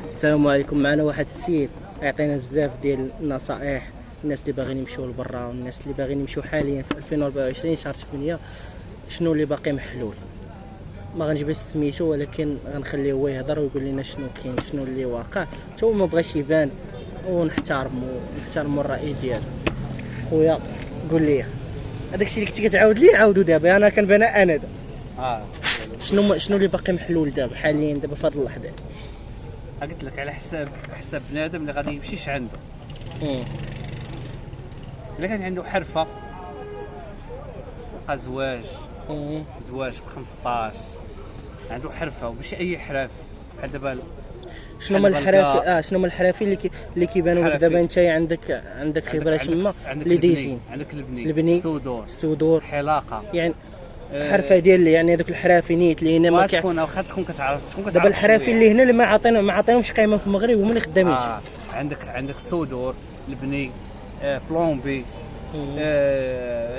السلام عليكم. معنا واحد السيد يعطينا بزاف ديال النصائح الناس اللي باغيين يمشيو لبرا والناس اللي باغيين يمشيو حاليا في 2024 شهر 8. شنو اللي باقي محلول؟ ما غنجبدش سميتو ولكن غنخليه هو يهضر ويقول لنا شنو كاين شنو اللي واقع. حتى هو ما بغاش يبان ونحترموا الراي ديالو. خويا قول لي هذاك الشيء اللي كنتي كتعاود لي عاودو دابا انا كنبان انا دابا. شنو اللي باقي محلول دابا حاليا دابا في هذه اللحظه؟ قلت لك على حساب بنادم اللي غادي يمشيش عنده. الا كان عنده حرفه بقى زواج ب 15 عنده حرفه وماشي اي حرافي بحال دابا. شنو هما الحرافي شنو هما الحرافي اللي كيبانوا لك دابا؟ انت عندك خبره تما اللي دايزين. عندك البني السودور حلاقه يعني حرفه ديال يعني هذوك الحرافي نيت اللي هنا ما تكون واخا تكون كتعرف دابا الحرافي اللي هنا اللي ما عطيناهمش قيمه في المغرب هما اللي خدامين. عندك السودور البني بلومبي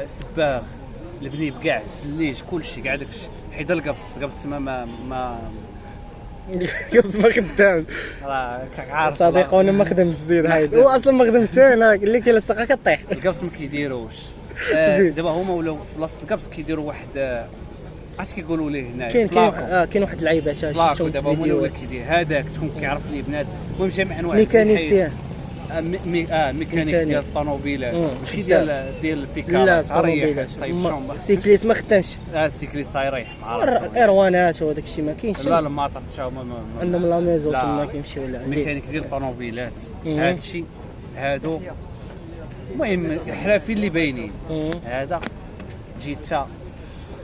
سباغ البني بكاع سليج كلشي كاع داكشي حيد القبص ما قبص ما خدامش. راه عارف صديقنا ما خدمش الزيد هايد هو اصلا ما خدمش انا قال لك الا الثقه كطيح القبص ما كيديروش. دابا هما ولاو في بلاصه القبص كيديروا واحد عرفتي كيقولوا ليه هنايا كاين واحد اللعيبه شفتهم دابا هما ولا كيدير هذاك تكون كيعرف ليه بنادم. المهم جميع انواع ميكانيسيان ميكانيك ديال الطوموبيلات ماشي ديال البيكارات ريح صايب شومبا السيكليت ما خدامش. السيكليت صايريح مع راسو ايروانات وداك الشيء ما كاينش. لا الماطر حتى هما عندهم لا ميزو ما كيمشيو ولا ميكانيك ديال الطوموبيلات هادشي هادو. المهم الحرافي اللي باينين هذا جيت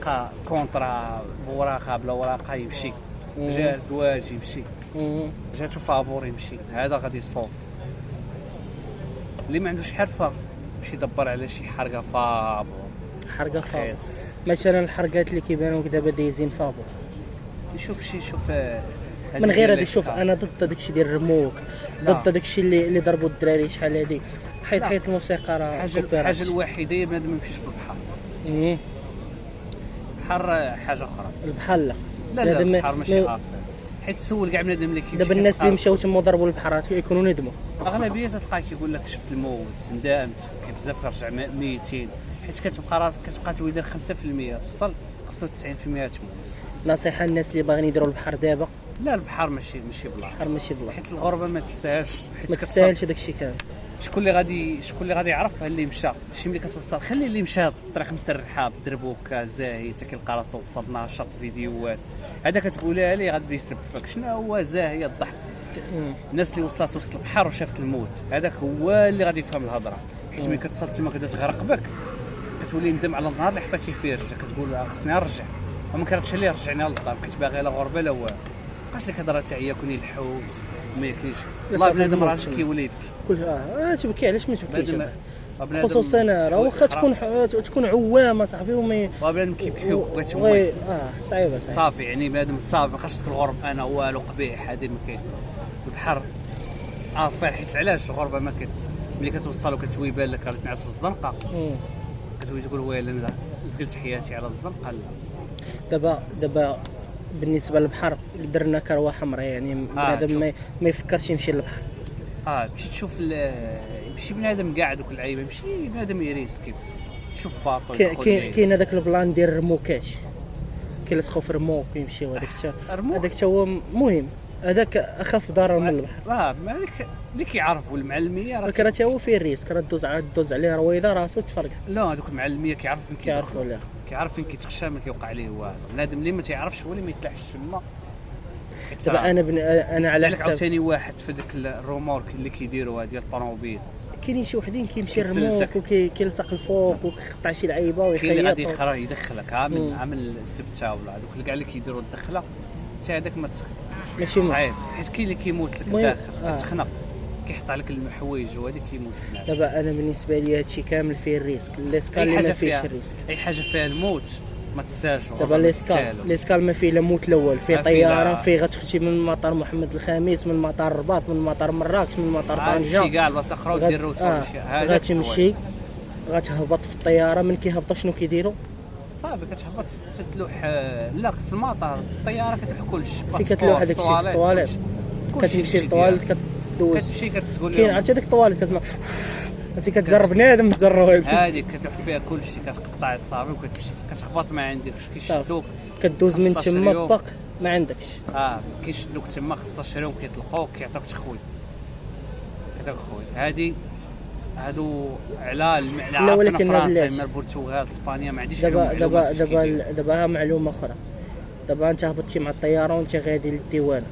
بقى كونطرا بوراقه بلا وراقه يمشي جا زواج يمشي جاتو فابور يمشي هذا غادي يصوف. اللي ما عندوش حرفه يمشي يدبر على شي حرقه فابور مثلا الحرقات اللي كيبانوا دابا دايزين فابور يشوف من غير هذا. شوف انا ضد داك الشيء ديال الرموك ضد داك الشيء اللي ضربوا الدراري شحال هادي حيت الموسيقى راه الحاجه الوحيده هي بنادم ما يمشيش في البحر. البحر حاجه اخرى. البحر لا البحر ماشي غافل حيت سول كاع بنادم اللي كيمشي دابا الناس اللي مشاو تما ضربوا البحر يكونوا ندموا. اغلبيه تلقاه كيقول لك شفت الموت ندمت كاين بزاف رجع ميتين حيت كتبقى التويدر 5% توصل 95% تموت. نصيحه الناس اللي باغيين يديروا البحر دابا لا البحر ماشي بلا حيت الغربه ما تستاهلش داك الشيء كامل. شكون اللي غادي يعرف اللي مشى شي ملي كتوصل خلي اللي مشى الطريق مسرحه بالدربوكه زاهي حتى كيلقى راسو وصل 12 فيديوهات هذا كتقولها ليه غادي يسبك. شنو هو زاهي الضحك؟ الناس اللي وصلت البحر وشافت الموت هذاك هو اللي غادي يفهم الهضره. حيت ملي كتصل تما كدا تغرق بك كتولي ندم على النهار اللي حطيتي فيه رجلك كتقول خصني نرجع وما كرهتش اللي رجعني للدار كنت باغي لا غربه لا والو. بقاش لك هضره تاع كوني الحوت ما ياكلش والله بنادم راه كيولي يبكي كل تبكي علاش ما تبكيش خصوصا راه واخا تكون عوامه صاحبي وما بنادم كيبكي وبغيت صعيبه صافي يعني بنادم صافي ما بقاش الغرب انا والو قبيح هذه ما كاين. البحر فرحت علاش الغربه ما ملي كتوصل وكتويبان لك غادي تنعس في الزنقه كتولي تقول ويلي زقلت حياتي على الزنقه. دابا بالنسبه للبحر درنا كروه حمراء يعني بنادم ما يفكرش يمشي للبحر. تمشي تشوف يمشي بنادم قاعد وكل عيبه يمشي بنادم يريس كيف يشوف باطو. كاين هذاك البلان ديال الرموكات كيلصقوا في الرموك ويمشيو هذاك هو مهم. هذاك اخف ضرر من البحر. اللي كيعرفوا المعلميه راه حتى هو فيه الريسك راه دوز عليه رويضه راسو تفرقع. لا هذوك المعلميه كيعرف فين كيعرف فين كيتخشى ما كيوقع عليه والو. بنادم اللي ما تيعرفش هو اللي ما يطلعش تما. دابا انا على حسب عاوتاني واحد في داك الرومورك اللي كيديروا ديال الطوموبيل كاينين شي وحدين كيمشي الرموك وكيلصق الفوق ويقطع شي لعيبه ويخيط. كاين اللي غادي يدخلك عامل السبته ولا هذوك كاع اللي كيديروا الدخله حتى هذاك ماشي صعيب حيت كاين اللي كيموت لك داخل كتخنق كيحط عليك الحوايج وهذا كيموت. دابا انا بالنسبه لي هادشي كامل فيه الريسك. الاسكال اللي ما فيهش الريسك اي حاجه فيها الموت ما تنساش. دابا الاسكال ما فيه لا موت الاول فيه طياره فيه غتمشي من مطار محمد الخامس من مطار الرباط من مطار مراكش من مطار طنجه هادشي كاع البلاصه اخرى ودير روتور هذا غتمشي غتهبط في الطياره. من كيهبطوا شنو كيديروا صافي كتهبط تتلوح لا في المطار في الطياره كتلوح كلشي فين كتلوح هذاك الشيء في الطواليت كلشي كتمشي للطواليت كدوز، كتمشي كتقول كاين لهم عرفتي هذيك الطواليت كتسمع انت كتجرب بنادم تجربها هذيك كتروح فيها كلشي، كتقطع الصافي وكتمشي كتهبط ما عندكش، كيشدوك كدوز من 15 تما يوم. باق ما عندكش. كيشدوك تما 15 يوم كيطلقوك كيعطوك تخوي كيعطوك خويا. هادو على لا، عارفين ولكن فرنسا بلاش. من البرتغال اسبانيا ما عنديش عليهم دابا معلومات دابا كيف كيديروا. دابا معلومه اخرى. دابا انت هبطتي مع الطياره وانت غادي للديوانه،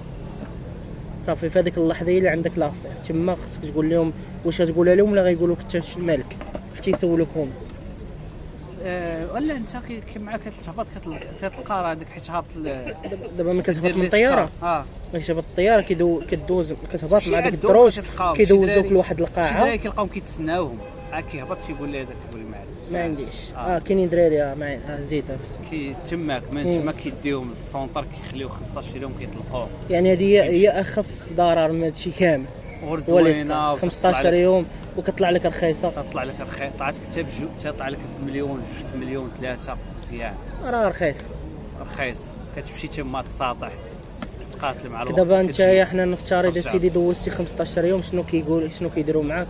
صافي في هذيك اللحظه هي اللي عندك لافير تما، خصك تقول لهم واش غتقولها لهم ولا غيقولوك انت ماشي المالك، حتى يسولوك هما. ولا انت كي معاك كتهبط كتلقى هذاك حيت هابط دابا ملي كتهبط دير من لي الطياره، سكار. ملي كتهبط الطياره كدوز كتهبط تمشي مع ديك عندهم الدروج، كتلقاهم. كيدوزوك شي دراري- لواحد شي القاعه. دراري كيلقاوهم كيتسناوهم كيهبط تيقول لي هذاك يقول لي ما عنديش. كاينين دراري زيد كي تماك من تما كيديوهم للسونطر كيخليو 15 يوم كيطلقوه. يعني هذه هي اخف ضرر من هادشي كامل. زوينه 15 يوم وكطلع لك رخيصه، تطلع لك رخيص، طلعت كتاب تطلع لك بمليون 2 مليون 3 مزيان راه رخيصه. رخيص. كتمشي تما تساطح تقاتل مع الوقت. دابا انت كتجي حنا نفترض خرج سيدي دوزتي 15 يوم، شنو كيديروا معاك؟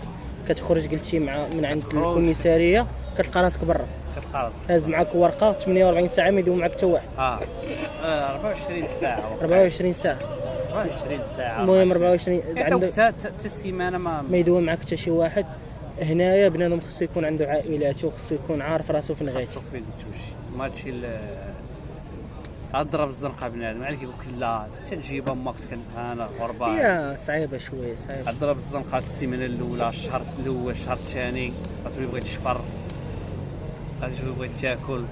كتخرج قلتي من عند كتخرج. الكوميساريه كتلقى راسك برا، كتلقى راسك هاز معاك ورقه 48 ساعه ما يدوم معاك حتى واحد. 24 ساعه 24 ساعه 24 ساعه المهم 24 عندك عندك حتى السيمانه ما يدوم معاك حتى شي واحد. هنايا بنادم خصو يكون عنده عائلاته، خصو يكون عارف راسو فين غادي. خاصو فين تمشي. ما تمشي اضرب الزنقه بنادم عليك يقول لك لا تنجيب امك انا غربه. يا صعيبه شويه صعيبه. اضرب الزنقه السيمانه الاولى، الشهر الاول، الشهر الثاني غتولي بغيت تشفر، غادي تولي بغيت تاكل،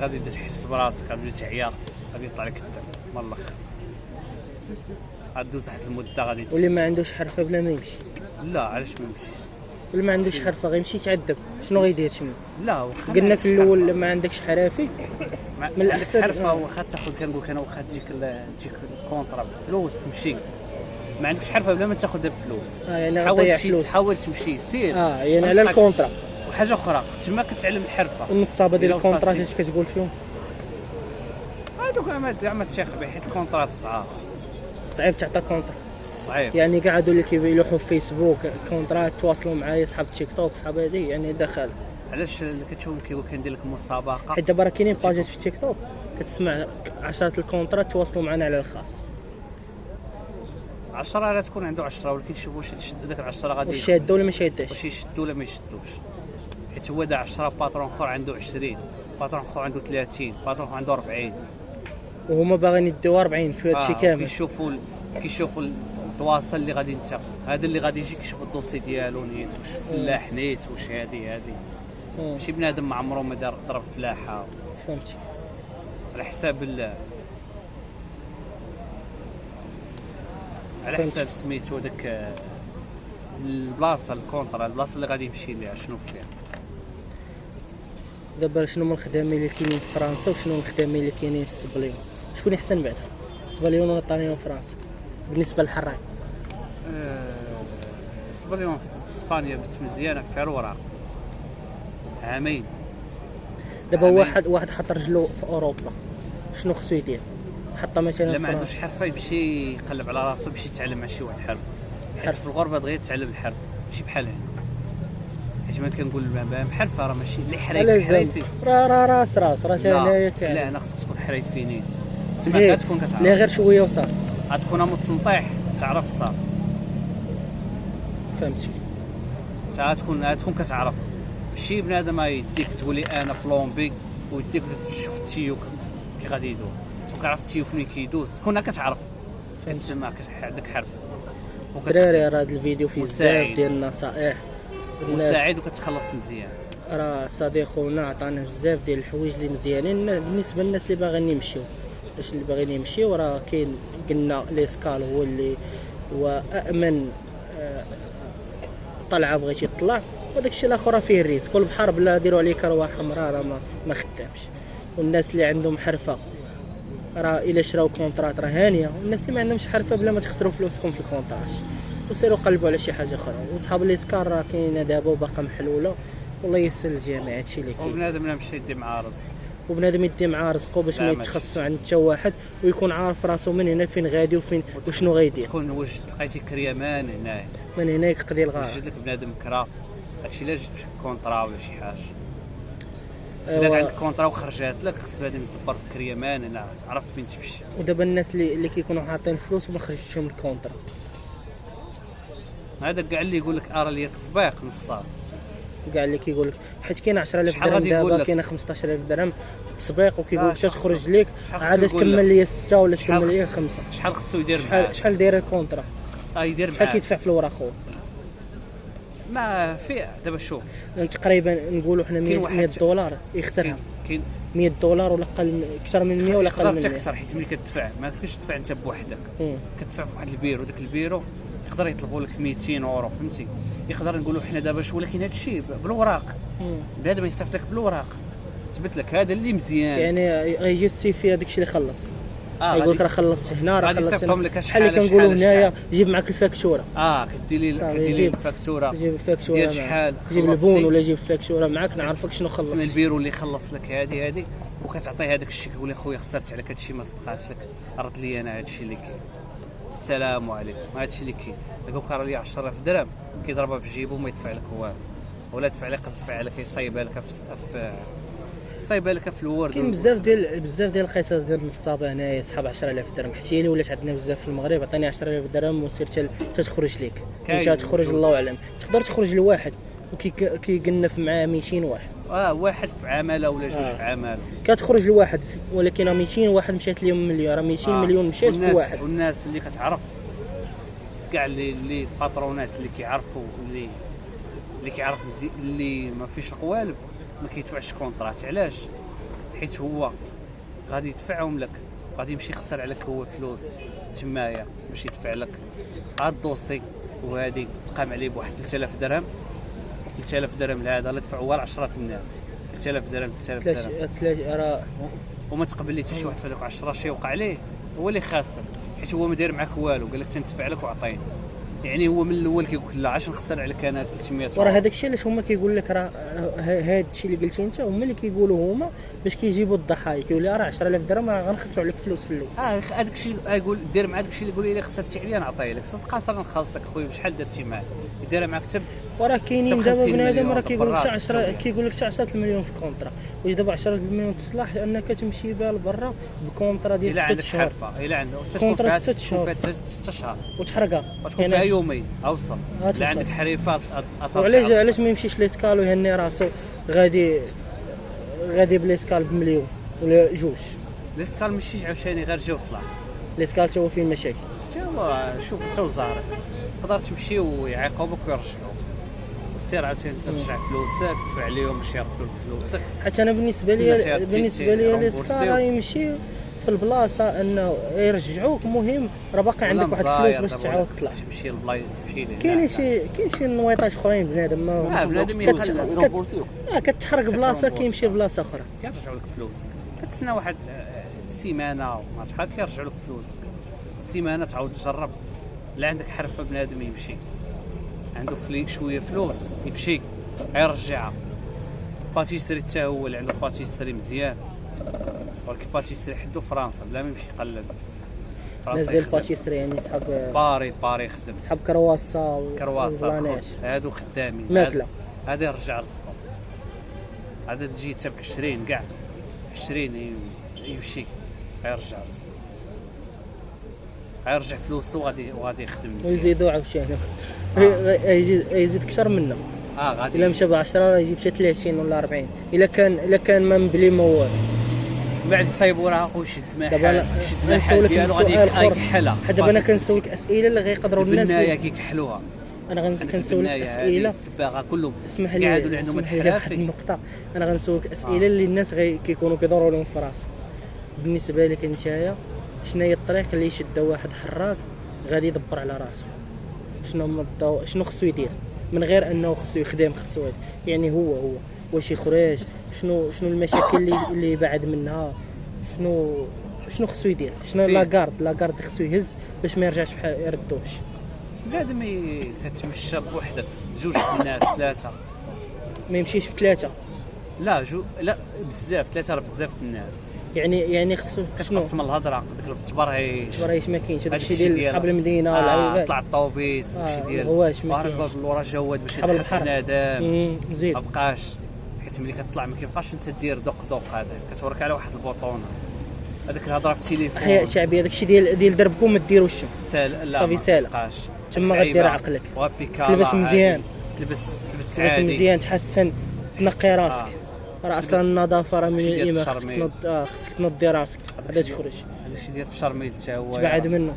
غادي تبدا تحس براسك، غادي تعيا، غادي يطلع لك الدم من الاخر. غادوز واحد المده غادي واللي ما عندوش حرفه بلا ما يمشي، لا علاش ما يمشيش؟ واللي ما عندوش حرفه غيمشي يتعذب، شنو غيدير شنو؟ لا واخا قلنا في الاول ما عندكش حرافي من الأحسن. حرفه واخا تاخذ كنقول لك انا واخا تجيك الكونطرا بفلوس تمشي، ما عندكش حرفه بلا ما تاخذها بفلوس. يعني غتضيع فلوس. حاول تمشي سير. يعني على الكونطرا. وحاجه اخرى تما كتعلم الحرفه. والنصابه ديال إلا الكونطرا وصلتي. اش كتقول فيهم؟ هذوك ما تشيخ به حيت الكونطرات صعاب صعيب تعطى كونطرا. صعيب. يعني قاعدوا اللي كيلوحوا في فيسبوك كونطرات تواصلوا معايا صحاب تيك توك صحاب هذه يعني دخل. علاش كتشوفهم كيقول كندير لك مسابقه؟ حيت دابا راه كاينين باجات في تيك توك كتسمع عشرات الكونطرات تواصلوا معنا على الخاص. 10 لا تكون عنده 10 ولكن شوف واش تشد داك 10 غادي واش شادوا ولا ما شاداش. واش يشدوا ولا ما يشدوش. حيت هو دا 10 باترون اخر عنده 20 باترون اخر عنده 30 باترون اخر عنده 40 وهما باغيين يديو 40 في هادشي كامل. كيشوفوا الدواصل اللي غادي انت هذا اللي غادي يجي كيشوف الدوسي ديالو نيت واش فلاح نيت واش هذه ماشي بنادم ما عمره ما دار ضرب فلاحه. فهمتي على حساب على حساب سميتو داك البلاصه الكونطرا البلاصه اللي غادي يمشي ليها شنو فيها. دابا شنو هما الخدامين اللي كاينين في فرنسا وشنو الخدامين اللي كاينين في سبليون؟ شكون احسن بعدا؟ سبليون ولا طاليان وفرنسا بالنسبه للحراك؟ اسبانيا بس مزيانه فيها الوراق عامين. دابا واحد حط رجلو في اوروبا شنو خصو يدير؟ حط مثلا لا في ما عندوش فرنسا. حرفه يمشي يقلب على راسو يمشي يتعلم مع شي واحد حرفه. حيت في الغربه دغيا تعلم الحرفه ماشي بحال هنا. حيت ما كنقول حرفه راه ماشي اللي حريفي راه راس راه هنايا كاين. لا انا خصك تكون حريفي نيت تما كتكون كتعرف. لا غير شويه وصافي. غتكون مستنطيح تعرف صافي. فهمتي غتكون كتعرف ماشي بنادم يديك تقول لي انا بلومبي ويديك تشوف التيو كي غادي يدور تكون عرفت التيو فين كيدوز تكون كتعرف كتسمع عندك حرف. دراري راه هذا الفيديو فيه مساعد. بزاف ديال النصائح مساعد وكتخلص مزيان. راه صديقنا عطانا بزاف ديال الحوايج اللي مزيانين بالنسبه للناس اللي باغيين يمشيو. اللي باغيين يمشيو راه كاين قلنا ليسكال هو اللي هو امن طلعه بغيتي تطلع، وداك الشيء الاخر فيه الريسك. والبحر بلا ديروا عليه كروه حمراء راه ما خدامش. والناس اللي عندهم حرفه راه الا شراو كونطرات راه هانيه، والناس اللي ما عندهمش حرفه بلا ما تخسروا فلوسكم في الكونطرات وسيروا قلبوا على شي حاجه اخرى. وصحاب ليسكار راه كاينه دابا وباقا محلوله والله يسر الجميع هادشي اللي كاين. وبنادم لا مشى يدي مع رزق وبنادم يدي معاه رزقو باش ما لا، ماشي. يتخصصوا عند حتى واحد. ويكون عارف راسو من هنا فين غادي وفين وشنو غيدير. تكون واش لقيتي كريمان هنا من هنا يقضي الغار. وجد لك بنادم كرا هادشي علاش جبت كونطرا ولا شي حاجه. الا عندك كونطرا وخرجات لك خص بنادم يدبر في كريمان هنا عرف فين تمشي. ودابا الناس اللي كيكونوا حاطين فلوس وما خرجتش لهم الكونطرا، هذا كاع اللي يقول لك ارى لي التسبيق نصاب كاع اللي كيقول لك حيت كاين 10000 شحال درهم غادي يقول دابا، لك؟ كاين 15000 درهم تسبيق وكيقول لك شحال تخرج خصو- ليك شحال خصو عاد يقول تكمل لك؟ لي 6 ولا تكمل لي 5. شحال خصو يدير معاه؟ شحال داير الكونطرا؟ يدير شحال معاه كيدفع في الوراق خويا؟ ما في دابا شوف تقريبا نقولوا حنا كاين 100 واحد- 100 دولار يخسرها، كاين 100 دولار ولا اقل، اكثر من 100 ولا اقل يقدر من 100. تكثر حيت ملي كتدفع ما كاينش تدفع انت بوحدك، مم. كتدفع في واحد البيرو، داك البيرو يقدر يطلبوا لك 200 اورو فهمتي، يقدر نقولوا حنا دابا ولكن هذا الشيء بالوراق مم. بنادم يصيفط لك بالوراق تثبت لك هذا اللي مزيان. يعني غيجي السيفي هذاك الشيء اللي خلص، يقول غادي لك راه خلصت هنا راه غادي خلصت يصيفطهم هنا. لك بحال اللي شحال- كنقولوا شحال- هنايا شحال. جيب معك الفاكتوره، كدير لي يجيب- الفاكتوره جيب الفاكتوره ديال معاك. شحال جيب خلصتي. البون ولا جيب الفاكتوره معاك نعرفك شنو خلص. اسم البيرو اللي خلص لك هذه وكتعطيه هذاك الشيء، كيقول لي خويا خسرت عليك هذا الشيء ما صدقاتش لك، رد لي انا هذا الشيء اللي كاين، السلام عليكم هذا الشيء اللي كاين. يقول راه لي 10000 درهم كيضربها في جيبه وما يدفع لك والو، ولا دفع لك دفع لك يصايبها لك في يصايبها لك في الورد. كاين بزاف ديال القصص ديال النصابه هنايا صحاب 10000 درهم، حتى هي اللي ولات عندنا بزاف في المغرب. عطيني 10000 درهم وسير تخرج ليك، انت تخرج الله اعلم، تقدر تخرج لواحد وكيقنف معاه 200 واحد، واحد في عماله ولا جوج في عماله، كتخرج لواحد ولكن 200 واحد مشات لهم مليون، راه 200 مليون مشات في واحد. والناس اللي كتعرف كاع اللي الباترونات اللي كيعرفوا اللي كيعرف مزيان اللي ما فيش القوالب ما كيدفعش كونطرات. علاش؟ حيت هو غادي يدفعهم لك، غادي يمشي يخسر عليك هو فلوس تمايا باش يدفع لك هاد الدوسي، وهادي تقام عليه بواحد 3000 درهم. 3000 درهم لهذا لا دفعوا غير 10 الناس، 3000 درهم 3000 درهم راه وما تقبل لي حتى شي واحد في هذوك 10 شي وقع عليه هو اللي خاسر، حيت هو ما داير معاك والو، قال لك تندفع لك وعطيني. يعني هو من الاول كيقول لك لا علاش نخسر عليك انا 300 وراه هذاك الشيء علاش هما كيقول لك راه هذا الشيء اللي قلتي انت هما اللي كيقولوا هما باش كيجيبوا الضحايا، كيقول لي راه 10000 درهم راه غنخسروا عليك فلوس في الاول. هذاك الشيء يقول دير مع داك الشيء اللي يقول لي خسرتي عليا نعطيه لك، صدق صافي نخلصك خويا بشحال درتي معاه ديرها معك تب. وراه كاينين دابا 50 بنادم مليون راه كيقول لك دبر حتى راسك 10 كيقول لك حتى 10 المليون في كونطرا، ودابا 10 المليون تصلح لانك تمشي بها لبرا بكونطرا ديال الا 6 عندك شهور حرفه الا عندك تكون كونطرا فيها 6 شهور 6 شهور وتحرقها وتكون فيها يومين اوصل. توصل. الا عندك حريفات وعلاش ما يمشيش ليسكال ويهني راسو غادي بليسكال بمليون ولا جوج؟ ليسكال ماشي عاوتاني غير جا وطلع. ليسكال تا هو فيه المشاكل. حتى هو شوف انت وزاري تقدر تمشي ويعاقبوك ويرجعوك، وسير عاوتاني ترجع فلوسك تدفع عليهم باش يردوا لك فلوسك. حتى انا بالنسبه لي ليسكال راه يمشي في البلاصه انه يرجعوك، مهم راه باقي عندك واحد الفلوس باش تعاود تطلع. تمشي للبلايص تمشي لهنا. كاين شي نويطات اخرين بنادم ما بنادم كتحرق بلاصه كيمشي لبلاصه اخرى كيرجعوا لك فلوسك. كتسنى واحد سيمانه ما عرفت بحال كيرجعوا لك فلوسك. سيمانه تعاود تجرب، لا عندك حرفه بنادم يمشي عنده شويه فلوس يمشي يرجعها. باتيسري حتى هو اللي عنده باتيسري مزيان، ولكن باتيسري حدو فرنسا بلا ما يمشي يقلب ناس ديال الباتيسري يعني صحاب باري يخدم صحاب كرواسا هادو خدامين ماكله. هذا يرجع رزقهم، هذا تجي تبع 20 كاع 20 يمشي يرجع رزقه، يرجع فلوسه وغادي يخدم مزيان ويزيدوا عاوتاني يزيد اكثر منه. غادي الا مشى ب 10 راه يجيب حتى 30 ولا 40 الا كان ما مبلي ما والو. بعد يصايبوا راه اخو يشد ما دابا حال ديالو غادي يكحلها. دابا انا كنسولك اسئله اللي غيقدروا الناس البنايه كيكحلوها. انا كنسولك اسئله السباغه كلهم اسمح لي قاعدوا اللي عندهم الحرافي النقطه. انا غنسولك اسئله اللي الناس كيكونوا كيدوروا لهم في راسهم. بالنسبه لك نتايا شنو هي الطريق اللي يشد واحد حراك غادي يدبر على راسه؟ شنو خصو يدير من غير انه خصو يخدم خصو يعني هو واش يخرج؟ شنو المشاكل اللي بعد منها؟ شنو خصو يدير؟ شنو لاكارد خصو يهز باش ما يرجعش بحال يردوش؟ بنادم كتمشى بوحدك، جوج الناس ثلاثه ما يمشيش بثلاثه. لا بزاف، 3 راه بزاف الناس. يعني خصو شنو كتقسم الهضره، داك التبرهيش راه ما كاينش داكشي ديال صحاب المدينه والعيبات. طلع الطوبيس داكشي ديال واش ما كاينش الباب اللورا جواد باش صحاب يضحك البحر. بنادم زيد ما بقاش، حيت ملي كتطلع ما كيبقاش انت دير دوق هذا، كتورك على واحد البوطونه هذاك الهضره في التليفون. احياء شعبيه داكشي ديال دربكم ما ديروش سال لا صافي ما سالة. تبقاش تما غدير عقلك، تلبس مزيان، تلبس تلبس عادي مزيان، تحسن، تنقي راسك. راه اصلا النظافه راه من داكشي ديال الايمان، خصك التشرميل. خصك تنظي راسك هذا تخرج هذاكشي ديال التشرميل حتى هو تبعد منه.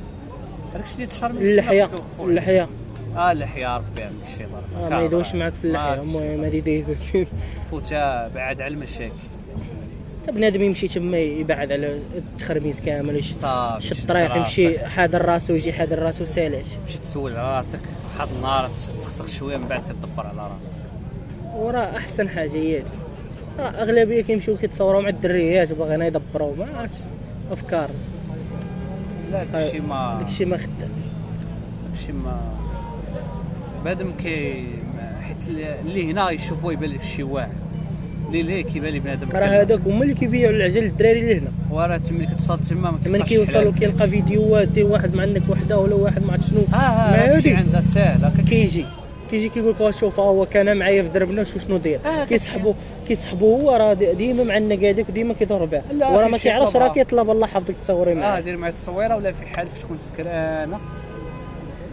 هذاكشي ديال التشرميل اللحيه اللحيه اللحيه ربي يعمل شي ضرب ما يدوش معاك في اللحيه. المهم هذه دايزه فوتا بعد على المشاكل. حتى بنادم يمشي تما يبعد على التخربيز كامل، صافي شد الطريق يمشي حاضر راسو ويجي حاضر راسو سالات. تمشي تسول على راسك واحد النهار تخسر شويه من بعد كتدبر على راسك. وراه احسن حاجه هي هذه. راه اغلبيه كيمشيو كيتصوروا مع الدريات وباغيين يدبروا، ما عرفتش افكار. لا داكشي ما خدام. داكشي ما بادم حيت اللي هنا يشوفوه يبان لك شي واعر، اللي لهيه كيبان لي بنادم. راه هذوك هما اللي كيبيعوا العجل للدراري اللي هنا. وراه ملي كتوصل تما ما ملي كيوصلوا كيلقى فيديوهات ديال واحد معندك وحده ولا واحد ما عرفت شنو. هادشي عندها ساهله. كيجي كيقول لك واش شوف هو كان معايا في دربنا شنو داير. كيسحبوا هو راه ديما مع النقادك وديما كيدور بها، وراه ما كيعرفش راه كيطلب الله يحفظك تصوري معاه. دير معايا التصويره، ولا في حالتك تكون سكرانه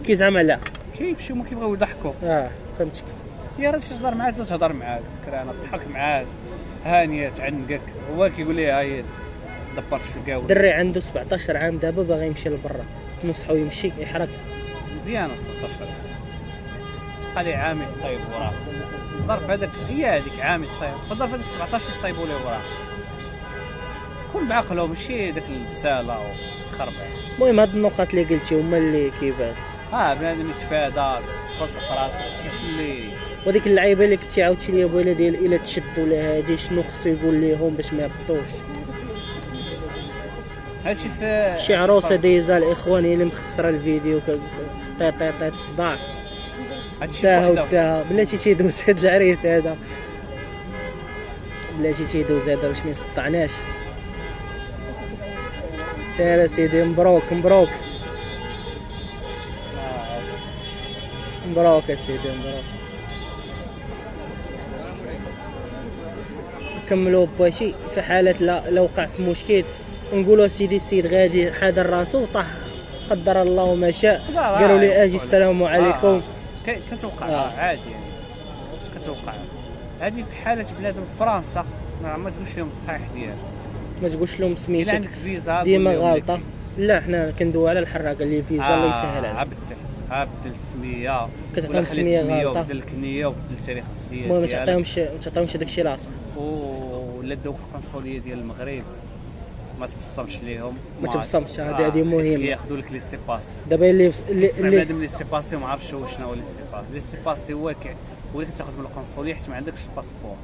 كيزعم عليها كيمشيو ما كيبغيو يضحكوا. فهمتك. يا راه تهضر معاك تهضر معاك سكرانه تضحك معاك هانيه تعنقك، هو كيقول لي هاي دبرت في الكاول. دري عنده 17 عام دابا باغي يمشي لبرا، تنصحو يمشي يحرك مزيانه 16 تبقى لي عامي الصيب وراه الظرف هذاك، هي هذيك عامي الصيب الظرف هذاك 17 يصيبوا ليه وراه. كون بعقله ماشي داك الساله وتخربع. المهم هاد النقاط اللي قلتي هما اللي كيبان. بنادم يتفادى فرصه راسك كاش اللي وديك اللعيبه اللي كنتي عاودتي ليا بويله ديال الا تشد ولا هادي شنو خصو يقول ليهم باش ما يهبطوش. هادشي في شي عروسه دايزه الاخوان هي اللي مخسره الفيديو طيط صداع داها بلاتي تيدوز هاد العريس هذا، بلاتي تيدوز هذا باش ما يصطعناش. سير سيدي مبروك مبروك مبروك سيدي مبروك. نكملوا بواشي في حاله لا وقع في مشكل ونقولوا سيدي السيد غادي حاضر راسو طاح قدر الله ما شاء، قالوا لي اجي السلام عليكم. كتوقع عادي يعني كتوقع هذه في حاله بنادم في فرنسا ما تقولش لهم الصحيح ديالها، ما تقولش لهم سميتك الا عندك فيزا ديما غالطه. لا حنا كندوي على الحراق اللي الفيزا الله يسهل عليك. بدل السميه كتعطيهم السميه غالطه وبدل الكنيه وبدل تاريخ الزديه المهم ما تعطيهمش داكشي لاصق. ولا دوك القنصليه ديال المغرب ما تبصمش ليهم، ما تبصمش. هذه مهمه. كياخذوا لك لي سيباس دابا اللي بنادم لي سيباسي ما عرفش شنو هو لي سيباس. لي سيباسي هو اللي كتاخذ من القنصليه حيت ما عندكش الباسبور.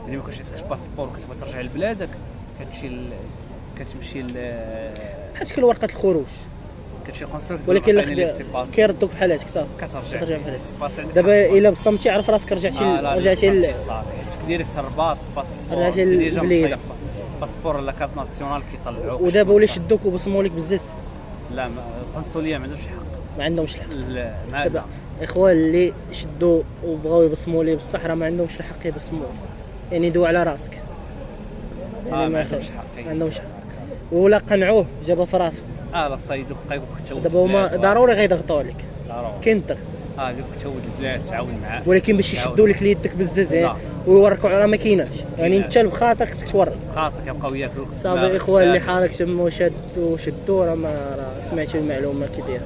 يعني ما كنتش عندك الباسبور وكتبغي ترجع لبلادك كتمشي بحال شكل ورقه الخروج كتمشي للقنصليه ولكن كيردوك بحال هكاك صافي كترجع بحال دابا الا بصمتي عرف راسك رجعتي ديريكت الرباط باسبور رجعتي للبليده. باسبور ولا كارت ناسيونال كيطلعوك. ودابا ولا شدوك وبصموا لك بزاف. لا القنصليه ما عندهمش الحق. ما عندهمش الحق. لا دابا اخوان اللي شدوا وبغاو يبصموا لي بصح راه ما عندهمش الحق يبصموا، يعني دو على راسك. يعني ما عندهمش حق. ما عندهمش حق. ولا قنعوه جابها في راسه. لا صايدوك بقى كتعود. دابا هما ضروري غيضغطوا عليك. ضروري. كنت دوك تعود البلاد تعاون معاه. ولكن باش يشدوا لك ليدك بزاف ويوركوا على ما كايناش. يعني انت بخاطرك خصك تورك. خاطرك يبقاو ياكلوك. صافي الاخوان اللي حارك تما شدوا راه سمعتوا المعلومه كي دايره.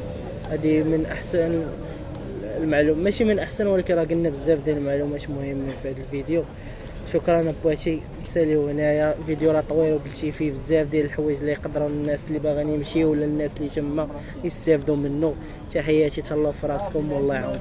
هذه من احسن المعلومات، ماشي من احسن ولكن راه قلنا بزاف ديال المعلومات مهمه في هذا الفيديو. شكرا بواتي نساليو هنايا. الفيديو راه طويل وقلتي فيه بزاف ديال الحوايج اللي يقدروا الناس اللي باغيين يمشيو ولا الناس اللي تما يستافدوا منه. تحياتي تهلاو في راسكم والله يعاونكم.